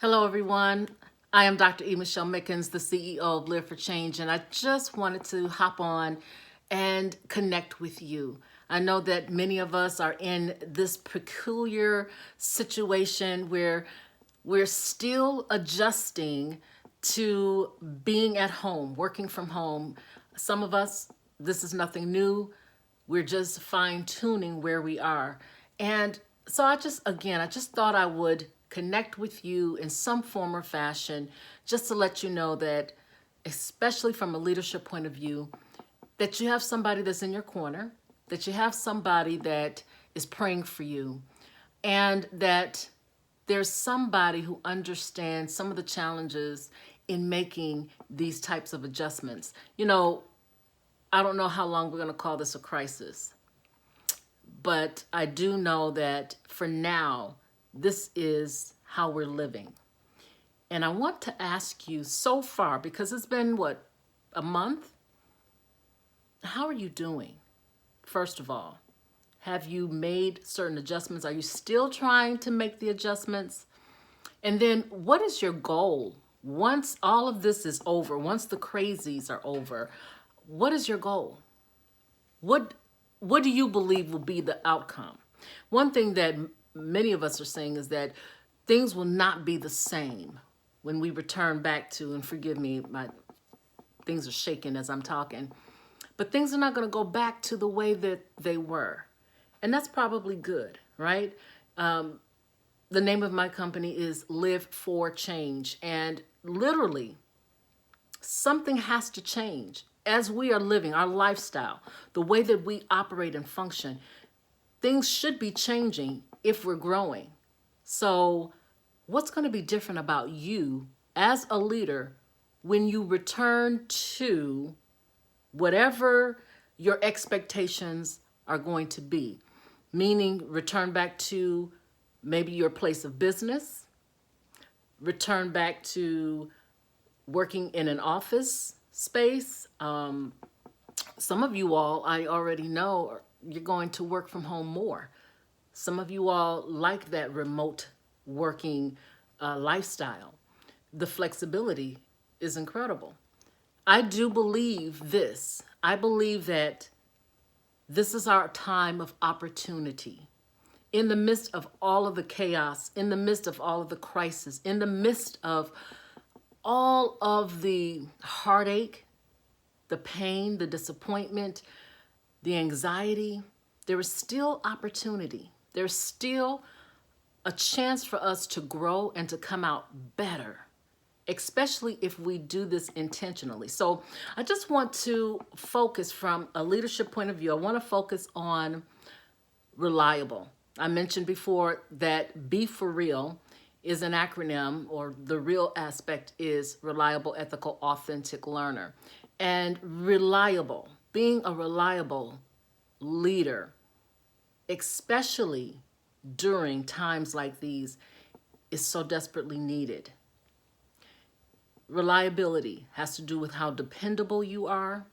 Hello, everyone. I am Dr. E. Michelle Mickens, the CEO of Live for Change, and I just wanted to hop on and connect with you. I know that many of us are in this peculiar situation where we're still adjusting to being at home, working from home. Some of us, this is nothing new. We're just fine tuning where we are. And so I just thought I would connect with you in some form or fashion, just to let you know that, especially from a leadership point of view, that you have somebody that's in your corner, that you have somebody that is praying for you, and that there's somebody who understands some of the challenges in making these types of adjustments. I don't know how long we're going to call this a crisis, but I do know that for now, this is how we're living. And I want to ask you so far, because it's been a month? How are you doing? First of all, have you made certain adjustments? Are you still trying to make the adjustments? And then what is your goal? Once all of this is over, once the crazies are over, what is your goal? What do you believe will be the outcome? One thing that many of us are saying is that things will not be the same when we return back to, and forgive me, my things are shaking as I'm talking, but things are not going to go back to the way that they were. And that's probably good, right? The name of my company is Live for Change. And literally, something has to change as we are living our lifestyle, the way that we operate and function. Things should be changing if we're growing. So what's going to be different about you as a leader when you return to whatever your expectations are going to be? Meaning return back to maybe your place of business, return back to working in an office space. Some of you all, I already know, you're going to work from home more. Some of you all like that remote working lifestyle. The flexibility is incredible. I do believe this. I believe that this is our time of opportunity. In the midst of all of the chaos, in the midst of all of the crisis, in the midst of all of the heartache, the pain, the disappointment, the anxiety, there is still opportunity. There's still a chance for us to grow and to come out better, especially if we do this intentionally. So I just want to focus from a leadership point of view. I want to focus on reliable. I mentioned before that B for real is an acronym, or the real aspect is reliable, ethical, authentic learner. And reliable, being a reliable leader, especially during times like these, is so desperately needed. Reliability has to do with how dependable you are,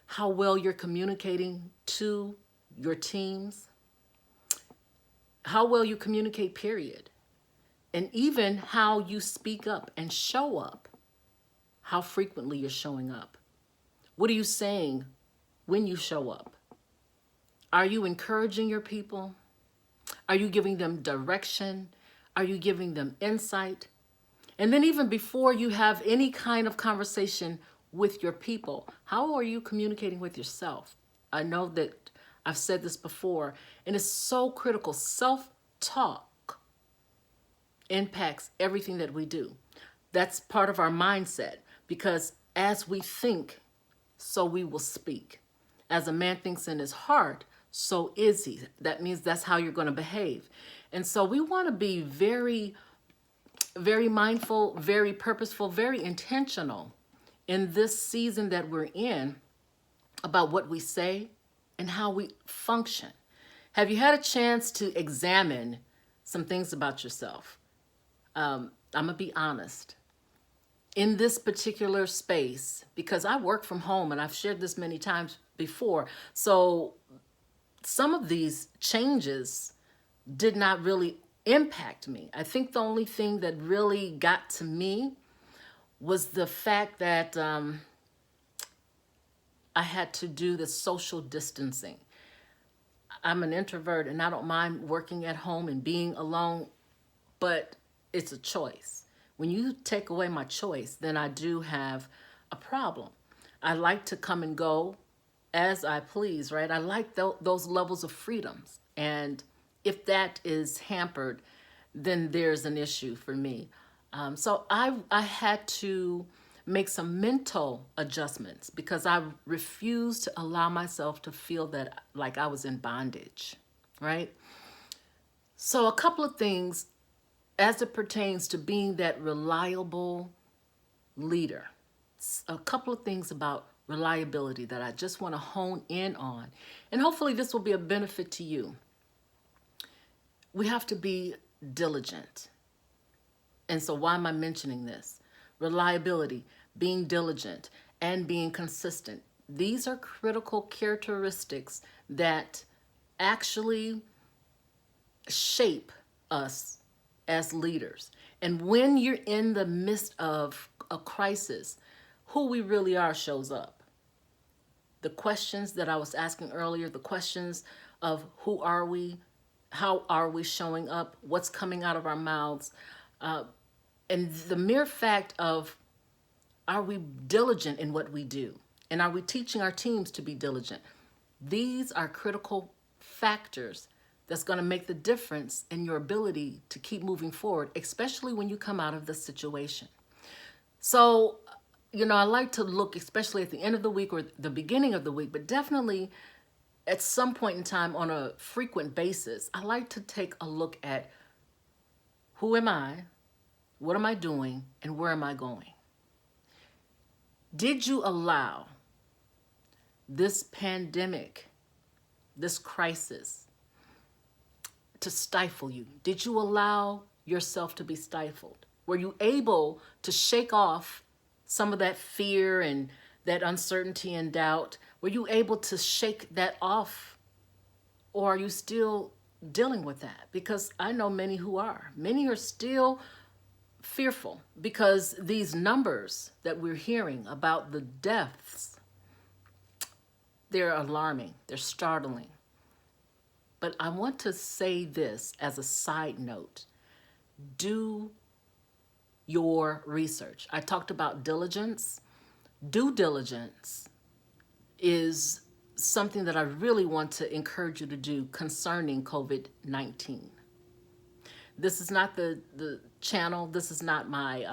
how well you're communicating to your teams, how well you communicate, period. And even how you speak up and show up, how frequently you're showing up. What are you saying when you show up? Are you encouraging your people? Are you giving them direction? Are you giving them insight? And then even before you have any kind of conversation with your people, how are you communicating with yourself? I know that I've said this before, and it's so critical. Self-talk impacts everything that we do. That's part of our mindset, because as we think, so we will speak. As a man thinks in his heart, so is he. That means that's how you're going to behave. And so we want to be very, very mindful, very purposeful, very intentional in this season that we're in about what we say and how we function. Have you had a chance to examine some things about yourself? I'm going to be honest. In this particular space, because I work from home, and I've shared this many times before, so some of these changes did not really impact me. I think the only thing that really got to me was the fact that I had to do the social distancing. I'm an introvert and I don't mind working at home and being alone, but it's a choice. When you take away my choice, then I do have a problem. I like to come and go as I please, right? I like those levels of freedoms. And if that is hampered, then there's an issue for me. So I had to make some mental adjustments because I refused to allow myself to feel that like I was in bondage, right? So a couple of things as it pertains to being that reliable leader. A couple of things about reliability that I just want to hone in on. And hopefully this will be a benefit to you. We have to be diligent. And so why am I mentioning this? Reliability, being diligent, and being consistent. These are critical characteristics that actually shape us as leaders. And when you're in the midst of a crisis, who we really are shows up. The questions that I was asking earlier, the questions of who are we, how are we showing up, what's coming out of our mouths, and the mere fact of, are we diligent in what we do? And are we teaching our teams to be diligent? These are critical factors that's going to make the difference in your ability to keep moving forward, especially when you come out of the situation. So, I like to look, especially at the end of the week or the beginning of the week, but definitely at some point in time on a frequent basis, I like to take a look at who am I, what am I doing, and where am I going? Did you allow this pandemic, this crisis, to stifle you? Did you allow yourself to be stifled? Were you able to shake off some of that fear and that uncertainty and doubt? Were you able to shake that off? Or are you still dealing with that? Because I know many who are. Many are still fearful because these numbers that we're hearing about the deaths, they're alarming, they're startling. But I want to say this as a side note. Do your research. I talked about diligence. Due diligence is something that I really want to encourage you to do concerning COVID-19. This is not the channel, this is not my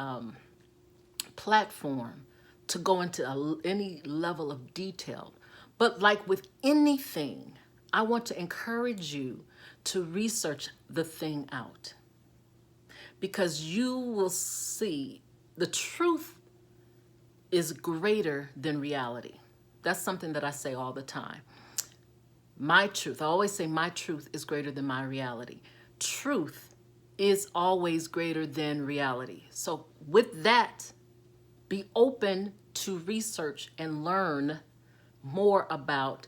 platform to go into any level of detail. But like with anything, I want to encourage you to research the thing out. Because you will see the truth is greater than reality. That's something that I say all the time. My truth, I always say my truth is greater than my reality. Truth is always greater than reality. So with that, be open to research and learn more about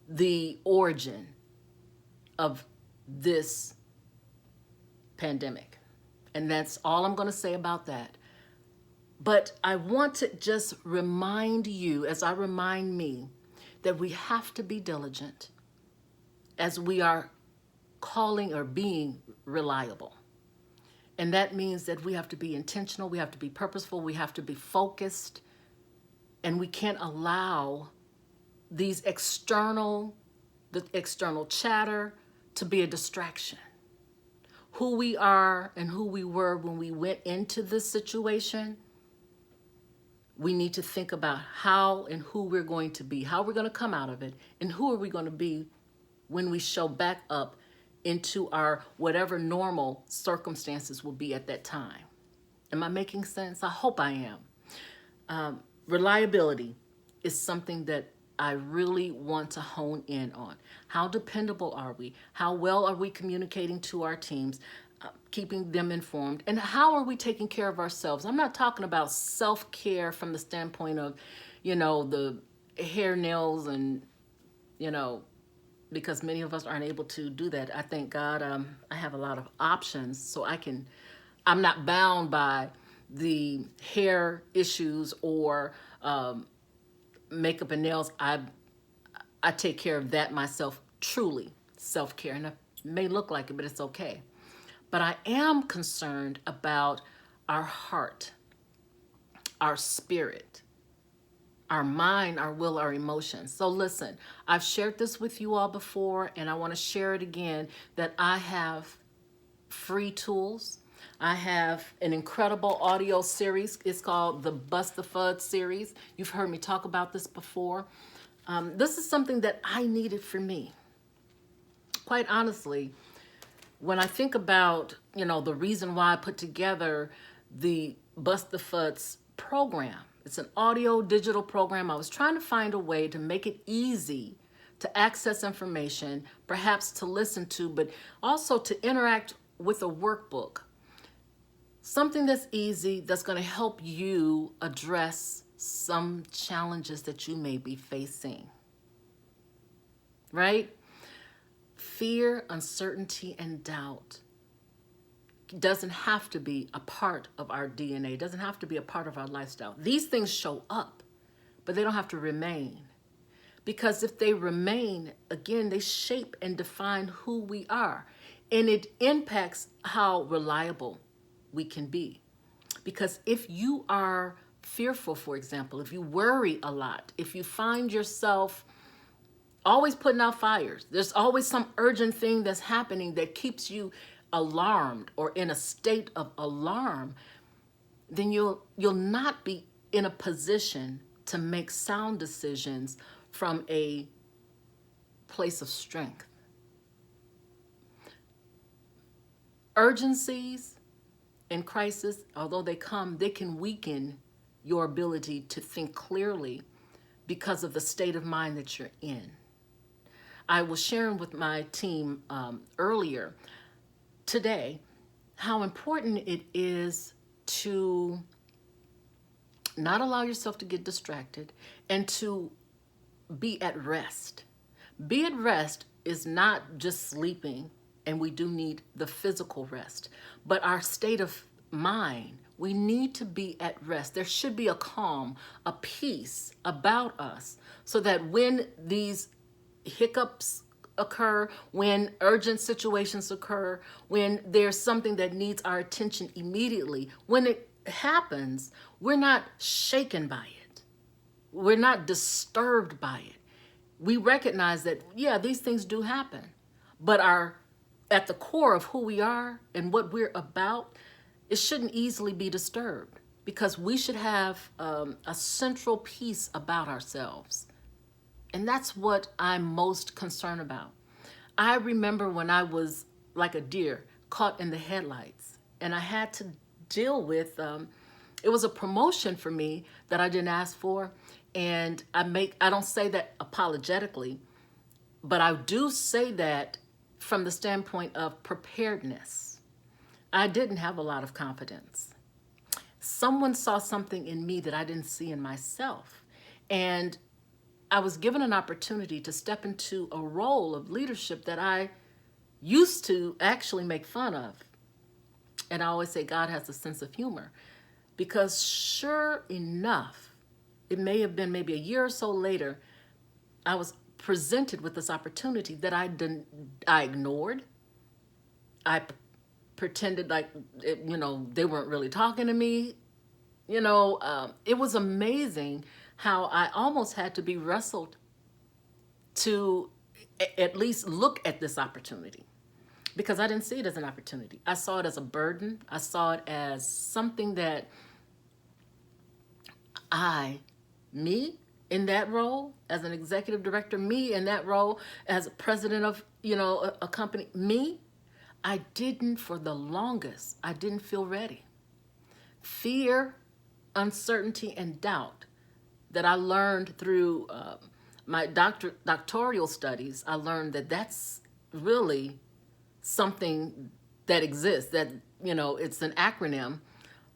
the origin of this pandemic. And that's all I'm going to say about that. But I want to just remind you, as I remind me, that we have to be diligent as we are calling or being reliable. And that means that we have to be intentional, we have to be purposeful, we have to be focused, and we can't allow the external chatter to be a distraction. Who we are and who we were when we went into this situation, we need to think about how and who we're going to be, how we're going to come out of it, and who are we going to be when we show back up into our whatever normal circumstances will be at that time. Am I making sense? I hope I am. Reliability is something that I really want to hone in on. How dependable are we? How well are we communicating to our teams, keeping them informed? And how are we taking care of ourselves? I'm not talking about self-care from the standpoint of, the hair, nails, and, because many of us aren't able to do that. I thank God I have a lot of options, so I'm not bound by the hair issues or makeup and nails. I take care of that myself, truly self-care, and it may look like it, but it's okay. But I am concerned about our heart, our spirit, our mind, our will, our emotions. So listen, I've shared this with you all before, and I want to share it again, that I have free tools. I have an incredible audio series. It's called the Bust the FUD series. You've heard me talk about this before. This is something that I needed for me. Quite honestly, when I think about, the reason why I put together the Bust the FUDs program, it's an audio digital program. I was trying to find a way to make it easy to access information, perhaps to listen to, but also to interact with a workbook. Something that's easy, that's going to help you address some challenges that you may be facing. Right? Fear, uncertainty, and doubt doesn't have to be a part of our DNA. It doesn't have to be a part of our lifestyle. These things show up, but they don't have to remain. Because if they remain, again, they shape and define who we are. And it impacts how reliable we can be. Because if you are fearful, for example, if you worry a lot, if you find yourself always putting out fires, there's always some urgent thing that's happening that keeps you alarmed or in a state of alarm, then you'll not be in a position to make sound decisions from a place of strength. Urgencies and crisis, although they come, they can weaken your ability to think clearly because of the state of mind that you're in. I was sharing with my team earlier today how important it is to not allow yourself to get distracted and to be at rest. Be at rest is not just sleeping, and we do need the physical rest, but our state of mind, we need to be at rest. There should be a calm, a peace about us, so that when these hiccups occur, when urgent situations occur, when there's something that needs our attention immediately, when it happens, we're not shaken by it. We're not disturbed by it. We recognize that, yeah, these things do happen, but at the core of who we are and what we're about, it shouldn't easily be disturbed, because we should have a central peace about ourselves. And that's what I'm most concerned about. I remember when I was like a deer caught in the headlights, and I had to deal with, it was a promotion for me that I didn't ask for. And I don't say that apologetically, but I do say that from the standpoint of preparedness. I didn't have a lot of confidence. Someone saw something in me that I didn't see in myself. And I was given an opportunity to step into a role of leadership that I used to actually make fun of. And I always say God has a sense of humor, because sure enough, it may have been maybe a year or so later, I was presented with this opportunity that I ignored. I pretended like, they weren't really talking to me. It was amazing how I almost had to be wrestled to at least look at this opportunity, because I didn't see it as an opportunity. I saw it as a burden. I saw it as something that me in that role as an executive director, me in that role as president of, a company, for the longest, I didn't feel ready. Fear, uncertainty, and doubt that I learned through my doctoral studies, I learned that that's really something that exists, that, it's an acronym.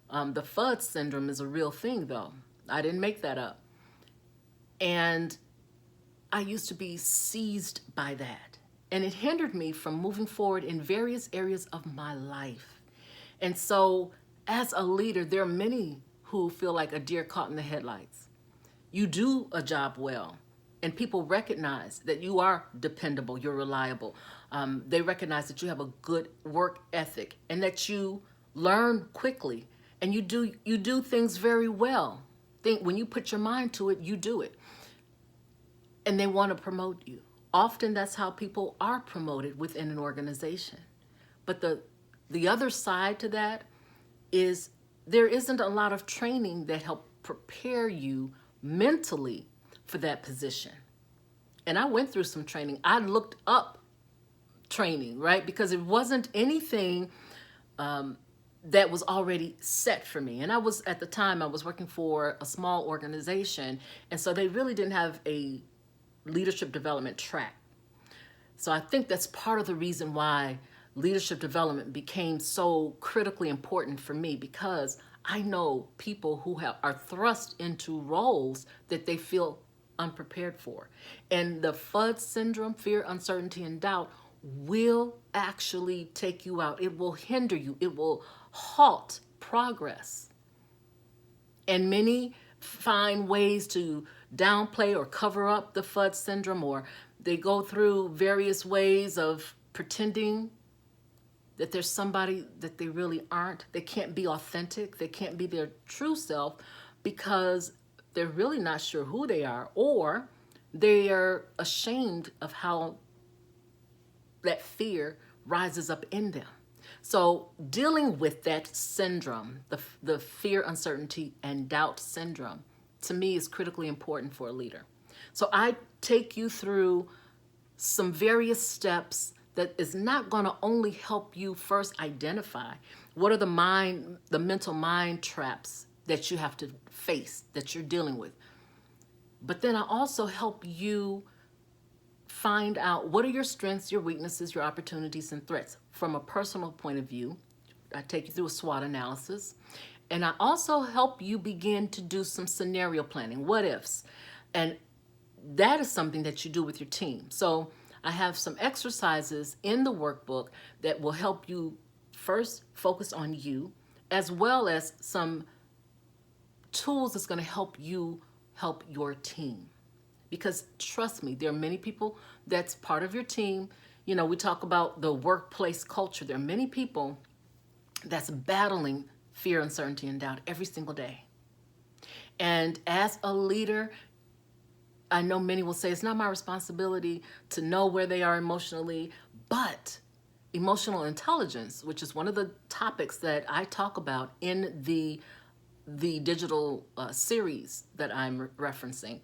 The FUD syndrome is a real thing, though. I didn't make that up. And I used to be seized by that. And it hindered me from moving forward in various areas of my life. And so, as a leader, there are many who feel like a deer caught in the headlights. You do a job well, and people recognize that you are dependable, you're reliable. They recognize that you have a good work ethic and that you learn quickly and you do things very well. When you put your mind to it, you do it. And they want to promote you. Often that's how people are promoted within an organization. But the other side to that is there isn't a lot of training that help prepare you mentally for that position. And I went through some training. I looked up training, right? Because it wasn't anything that was already set for me. And at the time, I was working for a small organization. And so they really didn't have a leadership development track. So I think that's part of the reason why leadership development became so critically important for me, because I know people who are thrust into roles that they feel unprepared for. And the FUD syndrome, fear, uncertainty, and doubt, will actually take you out. It will hinder you. It will halt progress. And many find ways to downplay or cover up the FUD syndrome, or they go through various ways of pretending that there's somebody that they really aren't. They can't be authentic. They can't be their true self because they're really not sure who they are, or they are ashamed of how that fear rises up in them. So dealing with that syndrome, the fear, uncertainty, and doubt syndrome, to me is critically important for a leader. So I take you through some various steps that is not going to only help you first identify what are the mental mind traps that you have to face, that you're dealing with. But then I also help you find out what are your strengths, your weaknesses, your opportunities, and threats from a personal point of view. I take you through a SWOT analysis. And I also help you begin to do some scenario planning, what ifs. And that is something that you do with your team. So I have some exercises in the workbook that will help you first focus on you, as well as some tools that's going to help you help your team. Because trust me, there are many people that's part of your team. You know, we talk about the workplace culture. There are many people that's battling fear, uncertainty, and doubt every single day. And as a leader, I know many will say it's not my responsibility to know where they are emotionally, but emotional intelligence, which is one of the topics that I talk about in the digital series that I'm referencing.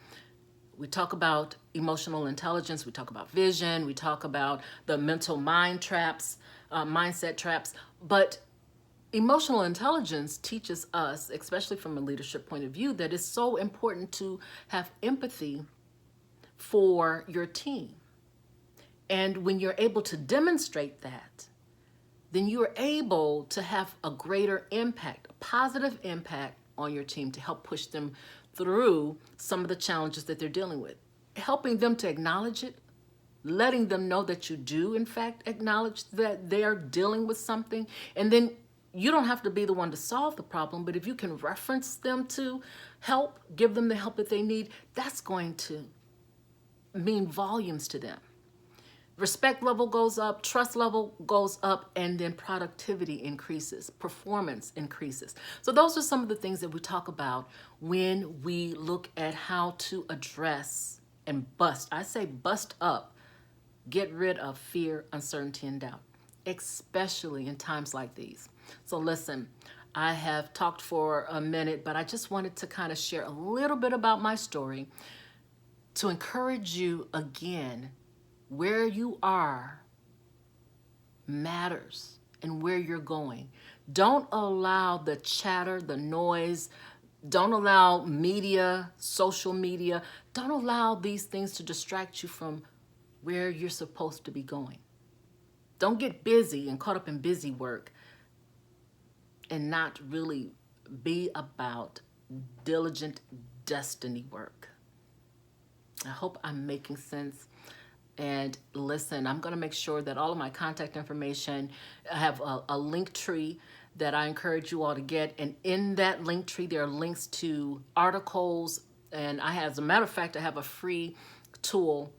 We talk about emotional intelligence, we talk about vision, we talk about the mental mind traps, mindset traps, but emotional intelligence teaches us, especially from a leadership point of view, that it's so important to have empathy for your team. And when you're able to demonstrate that, then you're able to have a greater impact, a positive impact on your team to help push them through some of the challenges that they're dealing with. Helping them to acknowledge it, letting them know that you do, in fact, acknowledge that they're dealing with something. And then you don't have to be the one to solve the problem, but if you can reference them to help, give them the help that they need, that's going to mean volumes to them. Respect level goes up, trust level goes up, and then productivity increases, performance increases. So those are some of the things that we talk about when we look at how to address and bust. I say bust up, get rid of fear, uncertainty, and doubt, especially in times like these. So listen, I have talked for a minute, but I just wanted to kind of share a little bit about my story to encourage you again. Where you are matters and where you're going. Don't allow the chatter, the noise, don't allow media, social media, don't allow these things to distract you from where you're supposed to be going. Don't get busy and caught up in busy work and not really be about diligent destiny work. I hope I'm making sense. And listen, I'm going to make sure that all of my contact information, I have a link tree that I encourage you all to get. And in that link tree, there are links to articles. And I have, as a matter of fact, I have a free tool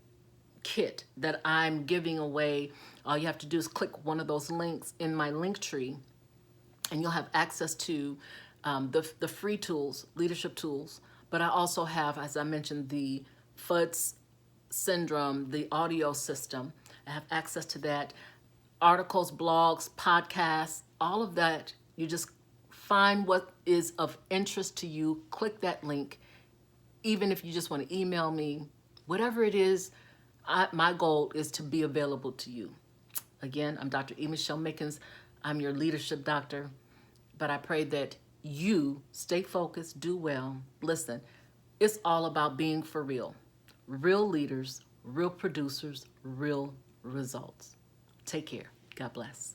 kit that I'm giving away. All you have to do is click one of those links in my link tree, and you'll have access to the free tools, leadership tools. But I also have, as I mentioned, the FUDS syndrome, the audio system. I have access to that. Articles, blogs, podcasts, all of that. You just find what is of interest to you, click that link. Even if you just want to email me, whatever it is, my goal is to be available to you. Again, I'm Dr. E. Michelle Mickens. I'm your leadership doctor, but I pray that you stay focused, do well. Listen, it's all about being for real. Real leaders, real producers, real results. Take care. God bless.